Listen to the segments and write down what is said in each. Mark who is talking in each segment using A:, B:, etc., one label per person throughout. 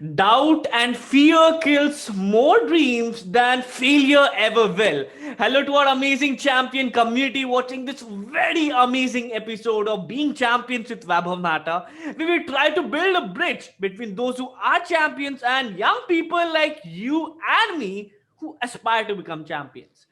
A: Doubt and fear kills more dreams than failure ever will. Hello to our amazing champion community watching this very amazing episode of Being Champions with Vaibhav Nahata. We will try to build a bridge between those who are champions and young people like you and me who aspire to become champions.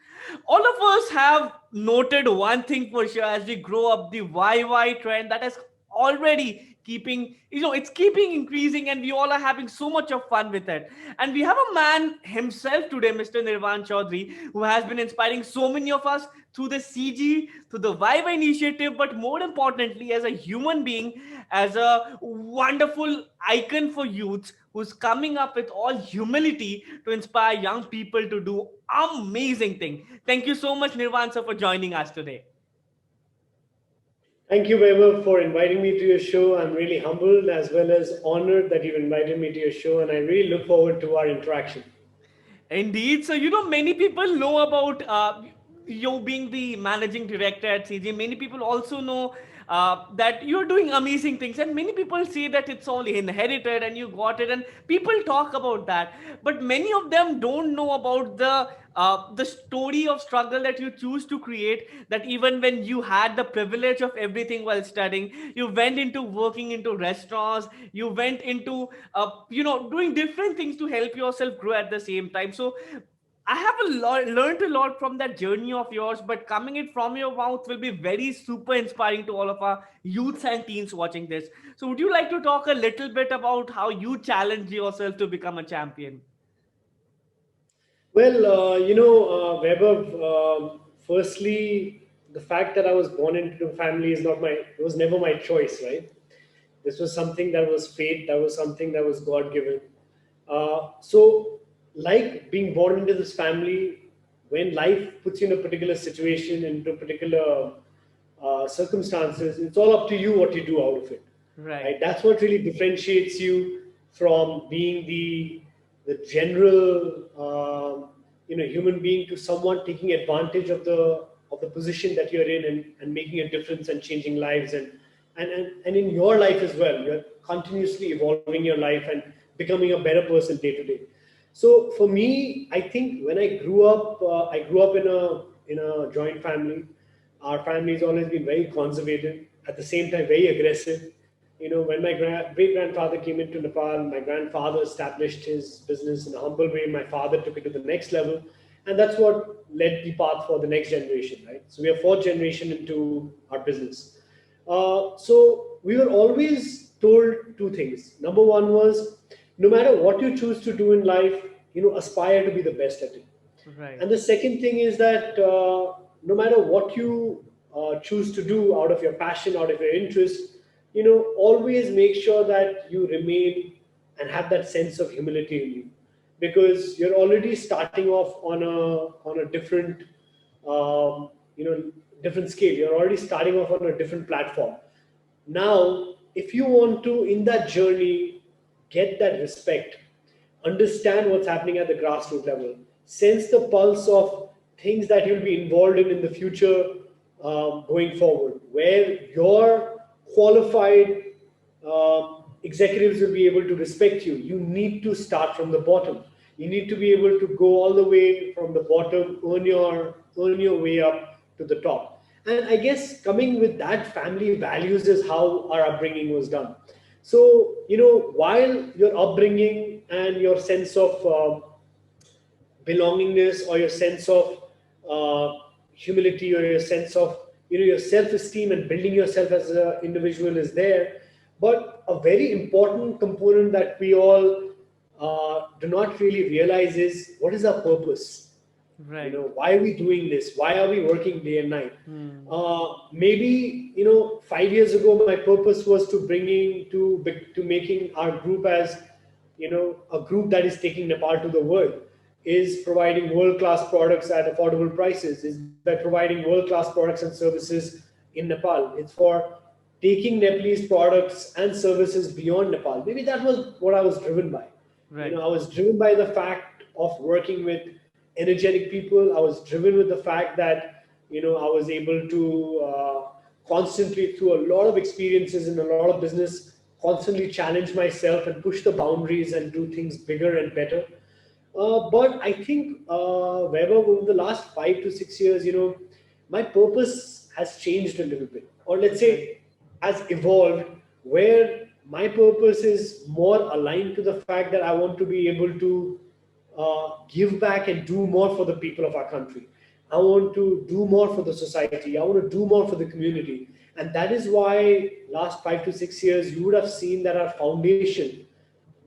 A: All of us have noted one thing for sure as we grow up, the YY trend that has already keeping, it's keeping increasing, and we all are having so much of fun with it. And we have a man himself today, Mr. Nirvan Chaudhary, who has been inspiring so many of us through the CG, through the YY initiative, but more importantly as a human being, as a wonderful icon for youth who's coming up with all humility to inspire young people to do amazing things. Thank you so much, Nirvan sir, for joining us today.
B: Thank you, Vaibhav, for inviting me to your show. I'm really humbled as well as honored that you've invited me to your show, and I really look forward to our interaction.
A: Indeed. So, many people know about you being the managing director at CG. Many people also know that you're doing amazing things. And many people say that it's all inherited and you got it. And people talk about that. But many of them don't know about the story of struggle that you choose to create, that even when you had the privilege of everything while studying, you went into working into restaurants, you went into doing different things to help yourself grow at the same time. So I have learned a lot from that journey of yours, but coming it from your mouth will be very super inspiring to all of our youths and teens watching this. So would you like to talk a little bit about how you challenge yourself to become a champion?
B: Well, Vaibhav, firstly, the fact that I was born into a family is not my, it was never my choice, right? This was something that was fate, that was something that was God given. So, like being born into this family, when life puts you in a particular situation, into particular circumstances, it's all up to you what you do out of it.
A: Right.
B: Right? That's what really differentiates you from being the general human being to someone taking advantage of the position that you're in, and making a difference and changing lives, and in your life as well. You're continuously evolving your life and becoming a better person day to day. So for me, I think when I grew up in a joint family. Our family has always been very conservative, at the same time very aggressive. When my great grandfather came into Nepal, my grandfather established his business in a humble way. My father took it to the next level, and that's what led the path for the next generation, right? So we are fourth generation into our business. So we were always told two things. Number one was, no matter what you choose to do in life, aspire to be the best at it.
A: Right.
B: And the second thing is that no matter what you choose to do out of your passion, out of your interest, always make sure that you remain and have that sense of humility in you, because you're already starting off on a different um, you know different scale. You're already starting off on a different platform. Now, if you want to, in that journey, get that respect, understand what's happening at the grassroots level, sense the pulse of things that you'll be involved in the future, going forward, where your qualified executives will be able to respect you. You need to start from the bottom. You need to be able to go all the way from the bottom, earn your way up to the top. And I guess coming with that family values is how our upbringing was done. So, while your upbringing and your sense of belongingness, or your sense of uh, humility, or your sense of your self-esteem and building yourself as an individual is there, but a very important component that we all do not really realize is, what is our purpose?
A: Right.
B: Why are we doing this? Why are we working day and night?
A: Hmm.
B: Maybe 5 years ago my purpose was to making our group as a group that is taking Nepal to the world, is providing world class products at affordable prices, is by providing world class products and services in Nepal. It's for taking Nepalese products and services beyond Nepal. Maybe that was what I was driven by.
A: Right.
B: I was driven by the fact of working with energetic people. I was driven with the fact that I was able to constantly, through a lot of experiences in a lot of business constantly challenge myself and push the boundaries and do things bigger and better. But I think, Weber, over the last 5 to 6 years, my purpose has changed a little bit, or let's
A: Right.
B: say, has evolved, where my purpose is more aligned to the fact that I want to be able to give back and do more for the people of our country. I want to do more for the society. I want to do more for the community. And that is why last 5 to 6 years, you would have seen that our foundation,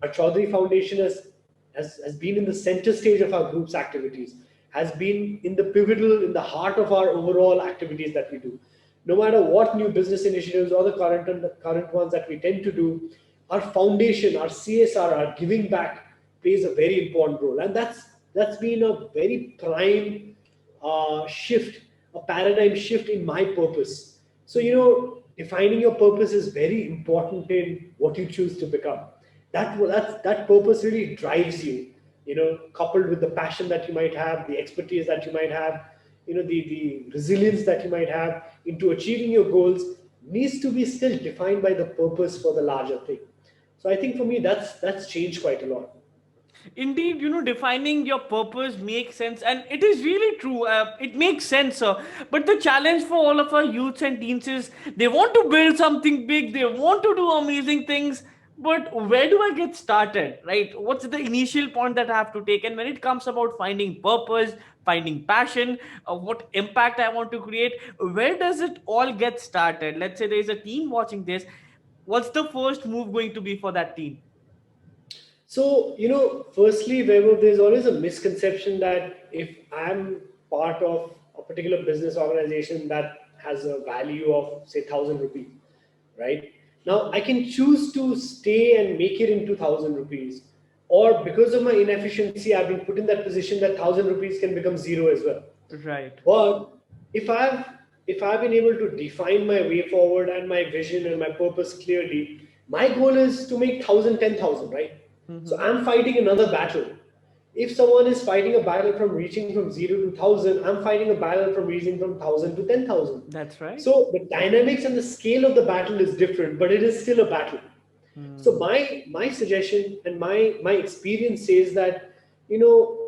B: our Chaudhary Foundation has been in the center stage of our group's activities, has been in the pivotal, in the heart of our overall activities that we do. No matter what new business initiatives or the current ones that we tend to do, our foundation, our CSR, our giving back plays a very important role, and that's been a very prime shift, a paradigm shift in my purpose. So, defining your purpose is very important in what you choose to become. That purpose really drives you. Coupled with the passion that you might have, the expertise that you might have, the resilience that you might have into achieving your goals needs to be still defined by the purpose for the larger thing. So I think for me that's changed quite a lot.
A: Indeed, defining your purpose makes sense, and it is really true. It makes sense, sir. But the challenge for all of our youths and teens is they want to build something big, they want to do amazing things, but where do I get started, right? What's the initial point that I have to take? And when it comes about finding purpose, finding passion, what impact I want to create, where does it all get started? Let's say there's a teen watching this. What's the first move going to be for that teen?
B: So, firstly, Vaibhav, there's always a misconception that if I'm part of a particular business organization that has a value of, say, 1,000 rupees, right? Now, I can choose to stay and make it into 1,000 rupees, or because of my inefficiency, I've been put in that position that 1,000 rupees can become zero as well.
A: Right.
B: But if I've if I've been able to define my way forward and my vision and my purpose clearly, my goal is to make 1,000, 10,000, right? So
A: Mm-hmm.
B: I'm fighting another battle. If someone is fighting a battle from reaching from 0 to 1,000, I'm fighting a battle from reaching from 1,000 to 10,000.
A: That's right.
B: So the dynamics and the scale of the battle is different, but it is still a battle. So
A: Hmm.
B: my suggestion and my experience says that,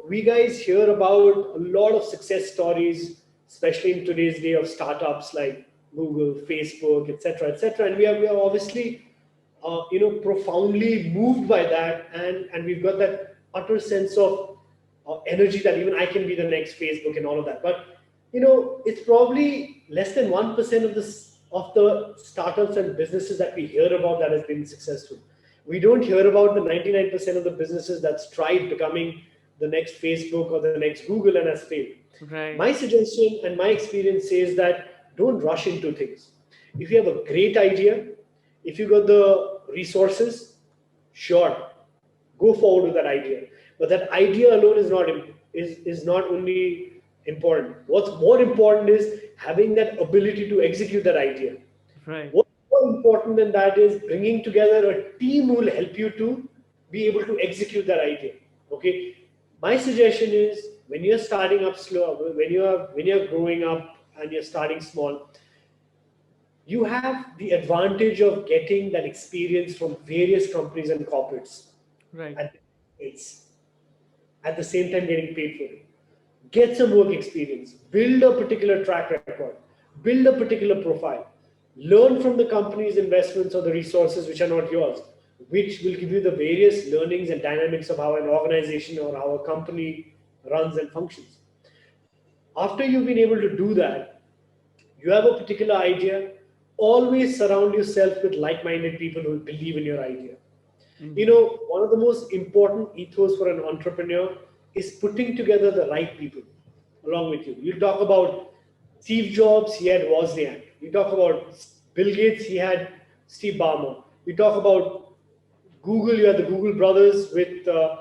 B: we guys hear about a lot of success stories, especially in today's day of startups like Google, Facebook, etc., etc., and we are obviously profoundly moved by that, and we've got that utter sense of energy that even I can be the next Facebook and all of that. But it's probably less than 1% of the startups and businesses that we hear about that has been successful. We don't hear about the 99% of the businesses that's tried becoming the next Facebook or the next Google and has failed. My
A: Right.
B: suggestion and my experience says that don't rush into things. If you have a great idea, if you got the resources, sure, go forward with that idea. But that idea alone is not only important. What's more important is having that ability to execute that idea.
A: Right.
B: What's more important than that is bringing together a team who will help you to be able to execute that idea. Okay, my suggestion is when you're starting up slow, when you're growing up and you're starting small, you have the advantage of getting that experience from various companies and corporates
A: Right.
B: at it's at the same time getting paid for it. Get some work experience, build a particular track record, build a particular profile, learn from the company's investments or the resources which are not yours, which will give you the various learnings and dynamics of how an organization or how a company runs and functions. After you've been able to do that, you have a particular idea, always surround yourself with like minded people who believe in your idea.
A: Indeed.
B: One of the most important ethos for an entrepreneur is putting together the right people along with you. You talk about Steve Jobs, he had Wozniak. You talk about Bill Gates, he had Steve Ballmer. You talk about Google, you had the Google brothers with the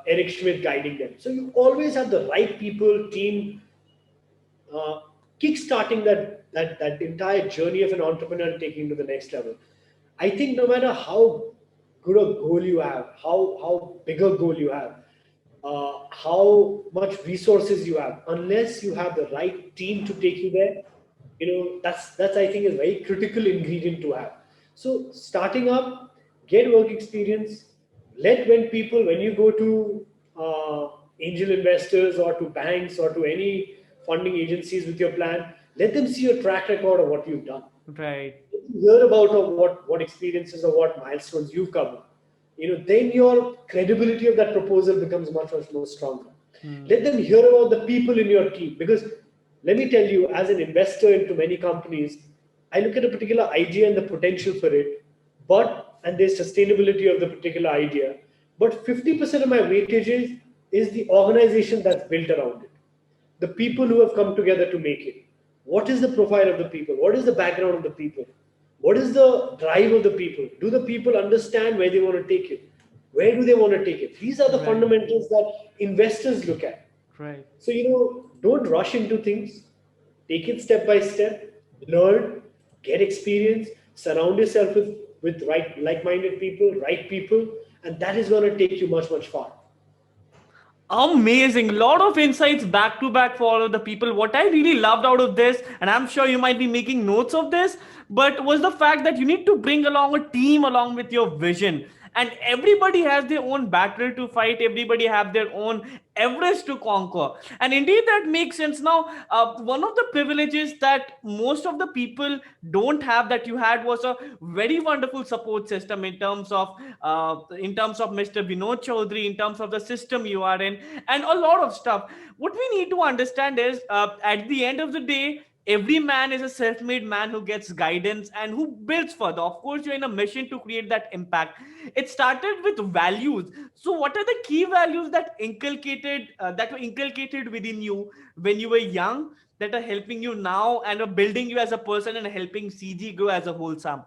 B: Eric Schmidt guiding them. So you always have the right people, team, uh, kickstarting that entire journey of an entrepreneur and taking it to the next level. I think no matter how good a goal you have, how big a goal you have, how much resources you have, unless you have the right team to take you there, that's I think is a very critical ingredient to have. So starting up, get work experience. Let when people, when you go to angel investors or to banks or to any funding agencies with your plan, let them see your track record of what you've done.
A: Right.
B: Hear about what experiences or what milestones you've covered. Then your credibility of that proposal becomes much much more stronger. Let
A: Hmm.
B: them hear about the people in your team, because let me tell you, as an investor into many companies, I look at a particular idea and the potential for it, but and there's sustainability of the particular idea, but 50% of my weightage is the organization that's built around it, the people who have come together to make it. What is the profile of the people? What is the background of the people? What is the drive of the people? Do the people understand where they want to take it? Where do they want to take it? These are the
A: Right.
B: fundamentals that investors look at.
A: Right.
B: So, don't rush into things. Take it step by step, learn, get experience, surround yourself with right like-minded people, and that is going to take you much, much far.
A: Amazing. Lot of insights back to back for all of the people. What I really loved out of this, and I'm sure you might be making notes of this, but was the fact that you need to bring along a team along with your vision. And everybody has their own battle to fight. Everybody have their own Everest to conquer. And indeed, that makes sense. Now, one of the privileges that most of the people don't have that you had was a very wonderful support system in terms of Mr. Vinod Chaudhary, in terms of the system you are in, and a lot of stuff. What we need to understand is, at the end of the day, every man is a self-made man who gets guidance and who builds further. Of course, you're in a mission to create that impact. It started with values. So what are the key values that were inculcated within you when you were young, that are helping you now and are building you as a person and helping CG grow as a whole sum?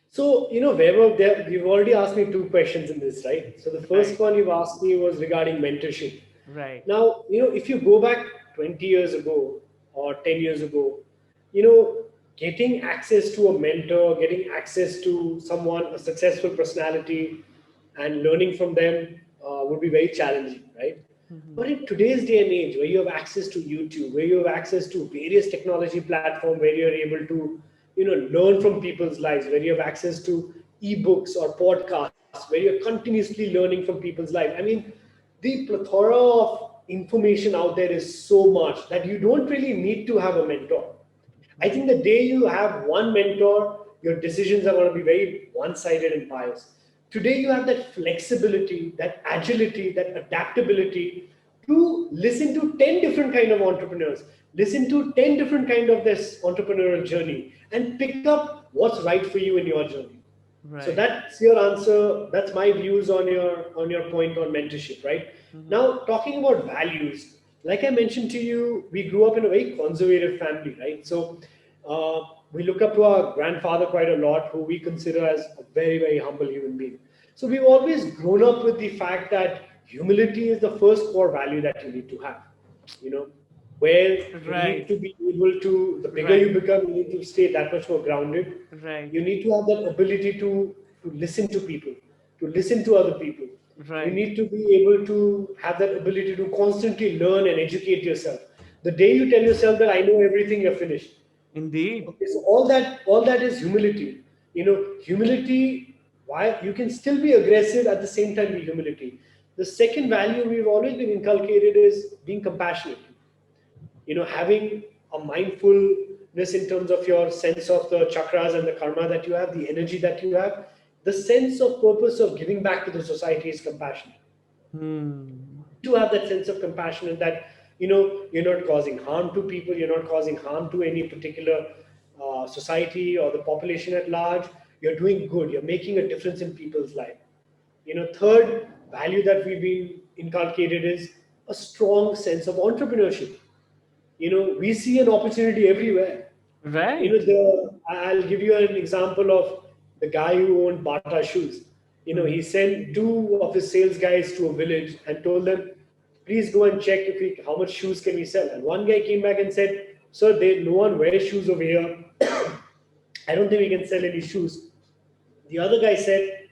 B: So, Vaibhav, you've already asked me two questions in this, right? So, the first
A: Right.
B: one you've asked me was regarding mentorship.
A: Right.
B: Now, if you go back 20 years ago or 10 years ago, you know, getting access to a mentor, getting access to someone, a successful personality, and learning from them would be very challenging, right? But in today's day and age, where you have access to YouTube, where you have access to various technology platforms, where you're able to, learn from people's lives, where you have access to ebooks or podcasts, where you're continuously learning from people's lives. I mean, the plethora of information out there is so much that you don't really need to have a mentor. I think
A: Right.
B: the day you have one mentor, your decisions are going to be very one-sided and biased. Today you have that flexibility, that agility, that adaptability to listen to 10 different kind of entrepreneurs, listen to 10 different kind of this entrepreneurial journey, and pick up what's right for you in your journey. So
A: Right.
B: that's your answer. That's my views on your point on mentorship, right? Now, talking about values, like I mentioned to you, we grew up in a very conservative family, right? So we look up to our grandfather quite a lot, who we consider as a very, very humble human being. So we've always grown up with the fact that humility is the first core value that you need to have. You know, where you need
A: Right.
B: to be able to, the bigger you
A: Right.
B: become, you need to stay that much more grounded.
A: Right.
B: You need to have that ability to listen to people, to listen to other people. You
A: Right.
B: need to be able to have that ability to constantly learn and educate yourself. The day you tell yourself that I know everything, you're finished.
A: Indeed.
B: Okay, so all that is humility. Humility. Why you can still be aggressive at the same time be humility. The second value we've always been inculcated is being compassionate. Having a mindfulness in terms of your sense of the chakras and the karma that you have, the energy that you have, the sense of purpose of giving back to the society is compassion.
A: Hmm.
B: To have that sense of compassion, and that you're not causing harm to people, you're not causing harm to any particular society or the population at large. You're doing good, you're making a difference in people's life. Third value that we've been inculcated is a strong sense of entrepreneurship. We see an opportunity everywhere.
A: Right.
B: I'll give you an example of the guy who owned Bata shoes. He
A: Hmm.
B: sent two of his sales guys to a village and told them, please go and check how much shoes can we sell. And one guy came back and said, sir, no one wears shoes over here. I don't think we can sell any shoes. The other guy said,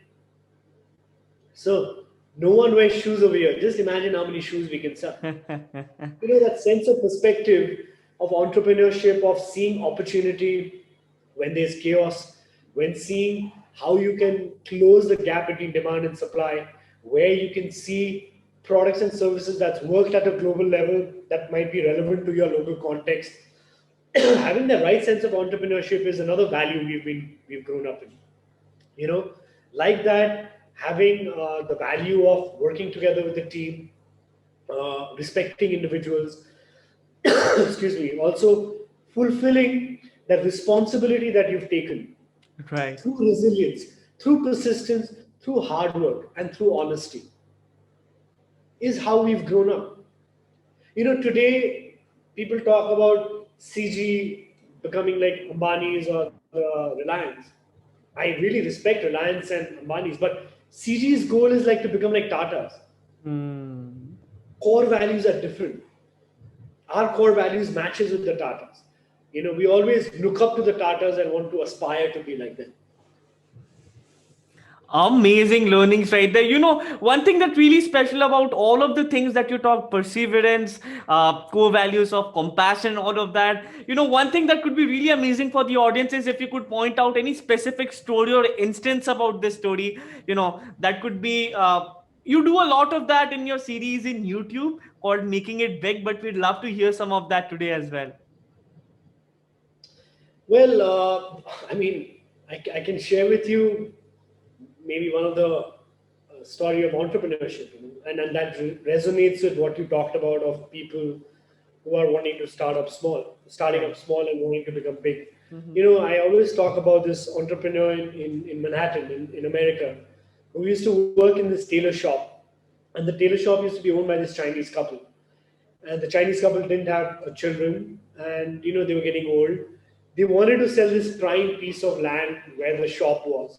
B: sir, no one wears shoes over here. Just imagine how many shoes we can sell. That sense of perspective, of entrepreneurship, of seeing opportunity, when there's chaos, when seeing how you can close the gap between demand and supply, where you can see products and services that's worked at a global level that might be relevant to your local context. Having the right sense of entrepreneurship is another value we've grown up in. You know, like that, having the value of working together with the team, respecting individuals, excuse me, also fulfilling that responsibility that you've taken
A: Right.
B: through resilience, through persistence, through hard work, and through honesty is how we've grown up. Today people talk about CG becoming like Ambani's or the Reliance. I really respect Reliance and Ambani's, but CG's goal is like to become like Tata's.
A: Hmm.
B: Core values are different. Our core values matches with the Tatas. We always look up to the Tatas and want to aspire to be like them.
A: Amazing learnings right there. One thing that really special about all of the things that you talk, perseverance, core values of compassion, all of that. One thing that could be really amazing for the audience is if you could point out any specific story or instance about this story. That could be. You do a lot of that in your series in YouTube called Making It Big, but we'd love to hear some of that today as well.
B: Well, I mean, I can share with you maybe one of the story of entrepreneurship, and that resonates with what you talked about of people who are wanting to starting up
A: Right.
B: small and wanting to become big.
A: Mm-hmm.
B: I always talk about this entrepreneur in Manhattan, in America, who used to work in this tailor shop, and the tailor shop used to be owned by this Chinese couple, and the Chinese couple didn't have children, and they were getting old. They wanted to sell this prime piece of land where the shop was.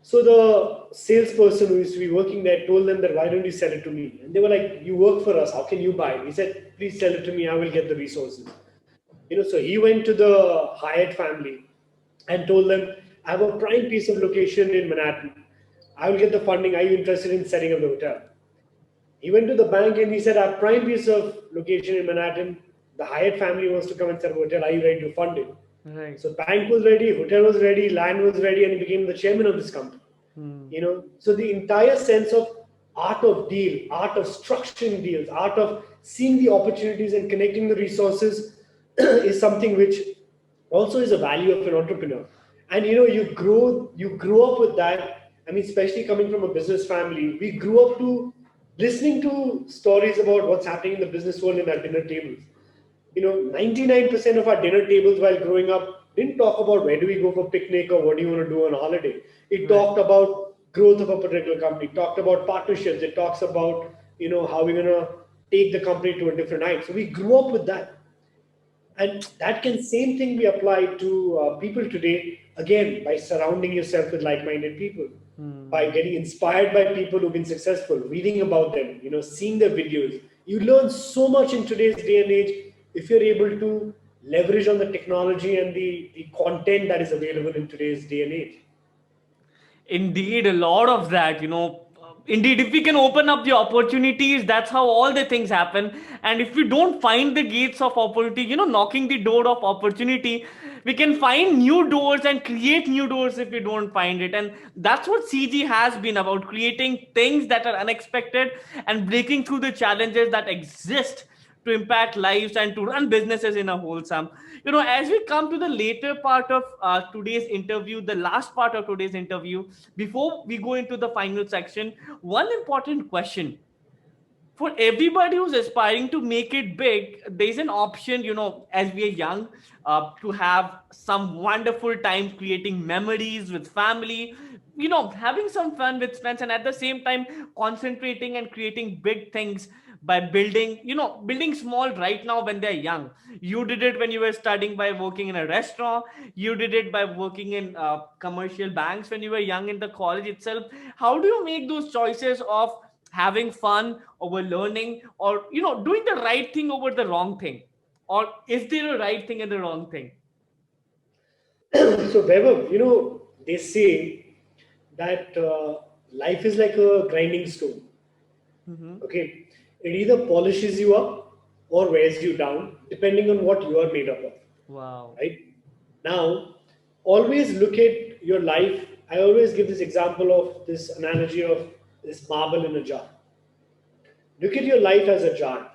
B: So the salesperson who used to be working there told them that, why don't you sell it to me? And they were like, you work for us, how can you buy it? He said, please sell it to me, I will get the resources. So he went to the Hyatt family and told them, I have a prime piece of location in Manhattan. I will get the funding. Are you interested in setting up the hotel? He went to the bank and he said, our prime piece of location in Manhattan, the Hyatt family wants to come and set up a hotel. Are you ready to fund it?
A: Right.
B: So bank was ready, hotel was ready, land was ready, and he became the chairman of this company.
A: Hmm.
B: So the entire sense of art of deal, art of structuring deals, art of seeing the opportunities and connecting the resources is something which also is a value of an entrepreneur. And you grow up with that. I mean, especially coming from a business family, we grew up to listening to stories about what's happening in the business world in our dinner tables. 99% of our dinner tables while growing up didn't talk about where do we go for picnic or what do you want to do on holiday. It
A: Right.
B: talked about growth of a particular company, talked about partnerships, it talks about how we're going to take the company to a different height. So we grew up with that, and that can same thing be applied to people today, again, by surrounding yourself with like-minded people, by
A: Hmm.
B: getting inspired by people who've been successful, reading about them, seeing their videos. You learn so much in today's day and age if you're able to leverage on the technology and the content that is available in today's day and age.
A: Indeed, a lot of that, Indeed, if we can open up the opportunities, that's how all the things happen. And if we don't find the gates of opportunity, knocking the door of opportunity, we can find new doors and create new doors if we don't find it. And that's what CG has been about, creating things that are unexpected and breaking through the challenges that exist to impact lives and to run businesses in a wholesome. As we come to the later part of today's interview, the last part of today's interview, before we go into the final section, one important question for everybody who's aspiring to make it big, there's an option, as we are young, to have some wonderful time creating memories with family, having some fun with friends, and at the same time concentrating and creating big things by building small right now when they're young. You did it when you were studying by working in a restaurant. You did it by working in commercial banks when you were young in the college itself. How do you make those choices of having fun over learning, or doing the right thing over the wrong thing, or is there a right thing and the wrong thing?
B: So, Vaibhav, they say that life is like a grinding stone.
A: Mm-hmm.
B: Okay, it either polishes you up or wears you down, depending on what you are made up of.
A: Wow.
B: Right now, always look at your life. I always give this example of this analogy of this marble in a jar. Look at your life as a jar.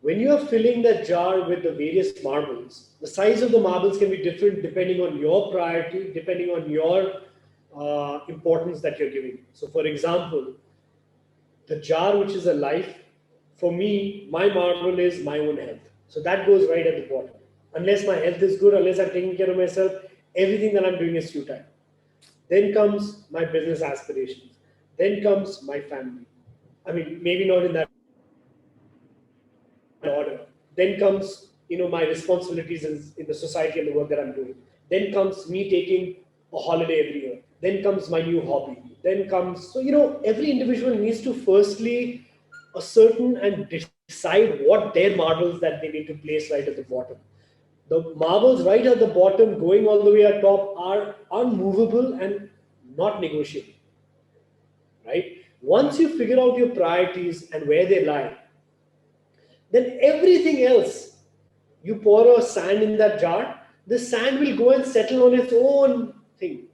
B: When you are filling that jar with the various marbles, the size of the marbles can be different depending on your priority, depending on your importance that you're giving. So, for example, the jar which is a life, for me, my marble is my own health. So that goes right at the bottom. Unless my health is good, unless I'm taking care of myself, everything that I'm doing is futile. Then comes my business aspirations. Then comes my family. I mean, maybe not in that order. Then comes, my responsibilities in the society and the work that I'm doing. Then comes me taking a holiday every year. Then comes my new hobby. Then comes, so every individual needs to firstly ascertain and decide what their marbles that they need to place right at the bottom. The marbles right at the bottom, going all the way at top, are unmovable and not negotiable. Right? Once you figure out your priorities and where they lie, then everything else, you pour a sand in that jar, the sand will go and settle on its own thing.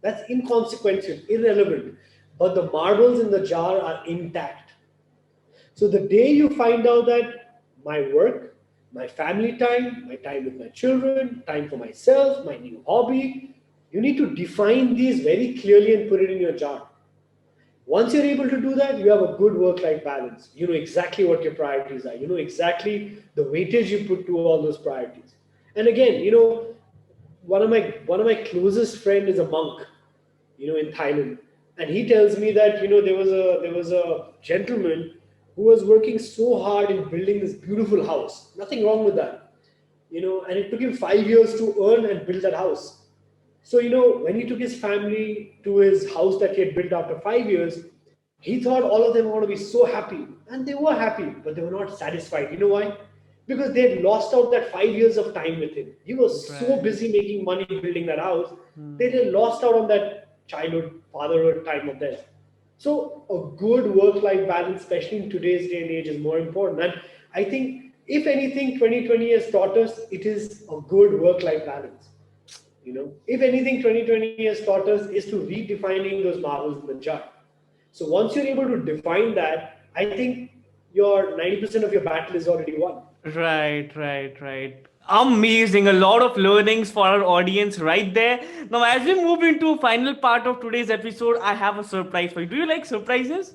B: That's inconsequential, irrelevant. But the marbles in the jar are intact. So the day you find out that my work, my family time, my time with my children, time for myself, my new hobby, you need to define these very clearly and put it in your jar. Once you're able to do that, you have a good work life balance. You know exactly what your priorities are, you know exactly the weightage you put to all those priorities. And again, one of my closest friend is a monk, in Thailand, and he tells me that there was a gentleman who was working so hard in building this beautiful house. Nothing wrong with that, and it took him 5 years to earn and build that house. So, when he took his family to his house that he had built after 5 years, he thought all of them were going to be so happy. And they were happy, but they were not satisfied. You know why? Because they had lost out that 5 years of time with him. He was so
A: Right.
B: busy making money building that house,
A: Hmm.
B: they had lost out on that childhood, fatherhood time of theirs. So, a good work life balance, especially in today's day and age, is more important. And I think, if anything, 2020 has taught us, it is a good work life balance. If anything, 2020 has taught us is to redefining those marbles in the jar. So once you're able to define that, I think your 90% of your battle is already won.
A: Right, right, right. Amazing. A lot of learnings for our audience right there. Now, as we move into final part of today's episode, I have a surprise for you. Do you like surprises?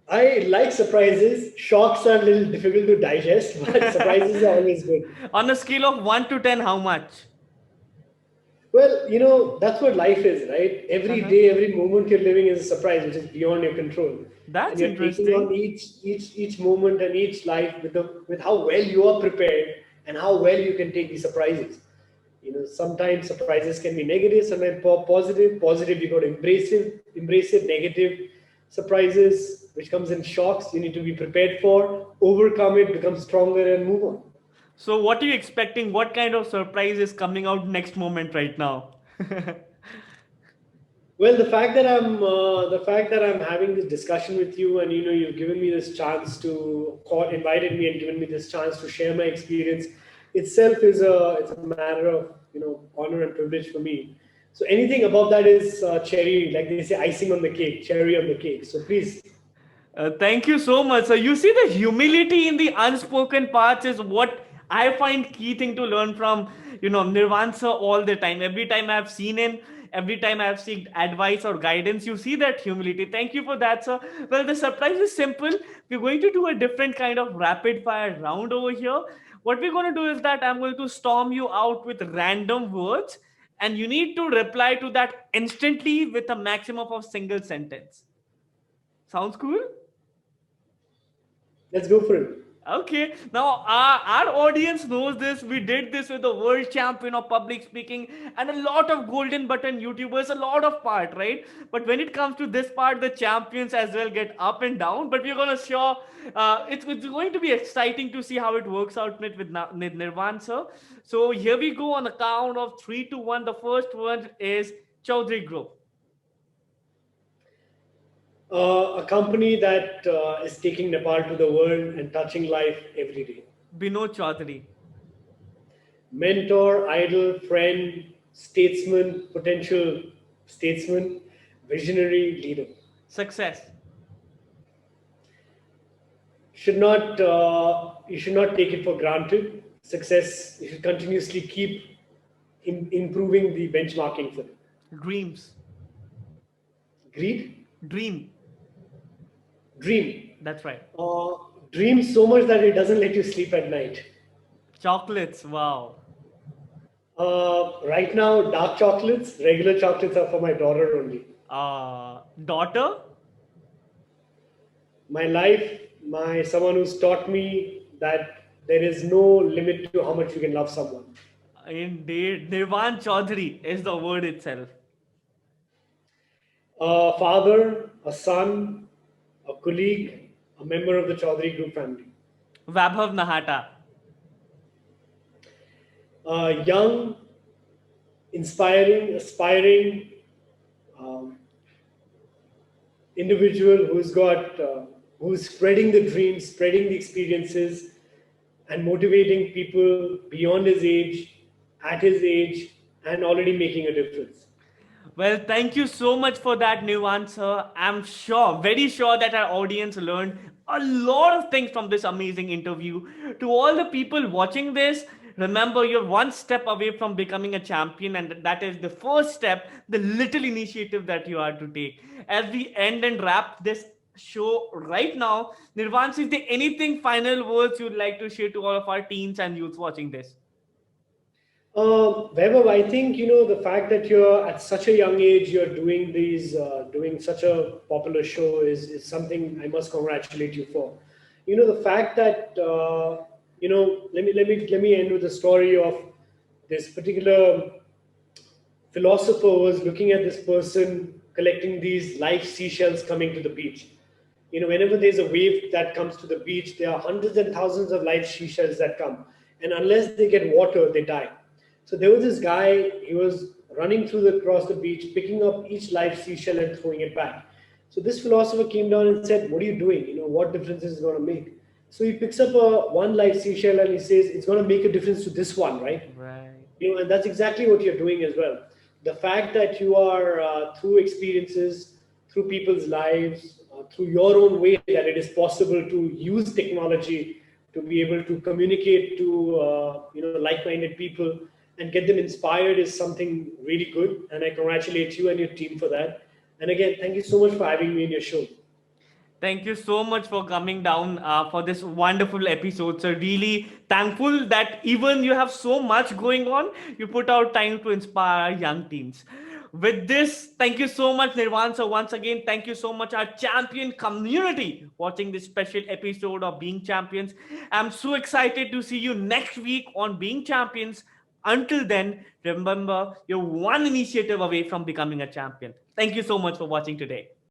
B: I like surprises. Shocks are a little difficult to digest, but surprises are always good.
A: On a scale of 1 to 10, how much?
B: Well, that's what life is, right? Every
A: Uh-huh.
B: day, every moment you're living is a surprise, which is beyond your control. And
A: That's
B: you're taking on
A: interesting.
B: each moment and each life with how well you are prepared and how well you can take these surprises. Sometimes surprises can be negative, sometimes positive. Positive, you got to embrace it. Negative surprises, which comes in shocks, you need to be prepared for, overcome it, become stronger, and move on.
A: So, what are you expecting? What kind of surprise is coming out next moment right now?
B: Well, the fact that I'm having this discussion with you, and you've given me this chance to invited me and given me this chance to share my experience itself is it's a matter of honor and privilege for me. So anything above that is cherry, like they say, icing on the cake, cherry on the cake. So please.
A: Thank you so much. So you see, the humility in the unspoken parts is what I find key thing to learn from, Nirvana sir all the time. Every time I've seen him, every time I've seeked advice or guidance, you see that humility. Thank you for that, sir. Well, the surprise is simple. We're going to do a different kind of rapid fire round over here. What we're going to do is that I'm going to storm you out with random words, and you need to reply to that instantly with a maximum of single sentence. Sounds cool?
B: Let's go for it.
A: Okay, now our audience knows this. We did this with the world champion of public speaking and a lot of golden button YouTubers, a lot of part, right? But when it comes to this part, the champions as well get up and down. But we're gonna show it's going to be exciting to see how it works out with Nirvan sir. So here we go on the count of 3 to 1. The first one is Chaudhary Group.
B: A company that is taking Nepal to the world and touching life every day.
A: Binod Chaudhary.
B: mentor, idol, friend, statesman, potential statesman, visionary leader.
A: Success.
B: You should not take it for granted. Success, you should continuously keep improving the benchmarking for it.
A: Dreams.
B: Greed,
A: Dream.
B: dream.
A: That's right.
B: Uh, Dream so much that it doesn't let you sleep at night.
A: Chocolates. Wow.
B: Right now, dark chocolates, regular chocolates are for my daughter only.
A: Daughter.
B: My life, my someone who's taught me that there is no limit to how much you can love someone.
A: Indeed. Nirvan Chaudhary is the word itself.
B: A father, a son, a colleague, a member of the Chaudhary group family.
A: Vaibhav Nahata.
B: A young, inspiring, aspiring um, individual who's spreading the dreams, spreading the experiences, and motivating people beyond his age, at his age, and already making a difference.
A: Well, thank you so much for that new answer. I'm sure, very sure that our audience learned a lot of things from this amazing interview. To all the people watching this, remember you're one step away from becoming a champion, and that is the first step, the little initiative that you are to take. As we end and wrap this show right now, Nirvansh, is there anything final words you'd like to share to all of our teens and youths watching this?
B: Vaibhav, I think the fact that you're at such a young age, you're doing such a popular show is something I must congratulate you for. The fact that let me end with a story of this particular philosopher was looking at this person collecting these live seashells coming to the beach. Whenever there's a wave that comes to the beach, there are hundreds and thousands of live seashells that come, and unless they get water, they die. So there was this guy. He was running across the beach, picking up each live seashell and throwing it back. So this philosopher came down and said, "What are you doing? What difference is it going to make?" So he picks up one live seashell and he says, "It's going to make a difference to this one, right?"
A: Right.
B: And that's exactly what you're doing as well. The fact that you are through experiences, through people's lives, through your own way, that it is possible to use technology to be able to communicate to like-minded people and get them inspired is something really good, and I congratulate you and your team for that. And again, thank you so much for having me in your show.
A: Thank you so much for coming down for this wonderful episode. So, really thankful that even you have so much going on, you put out time to inspire young teens. With this, thank you so much, Nirvan. So, once again, thank you so much, our champion community, watching this special episode of Being Champions. I'm so excited to see you next week on Being Champions. Until then, remember, you're one initiative away from becoming a champion. Thank you so much for watching today.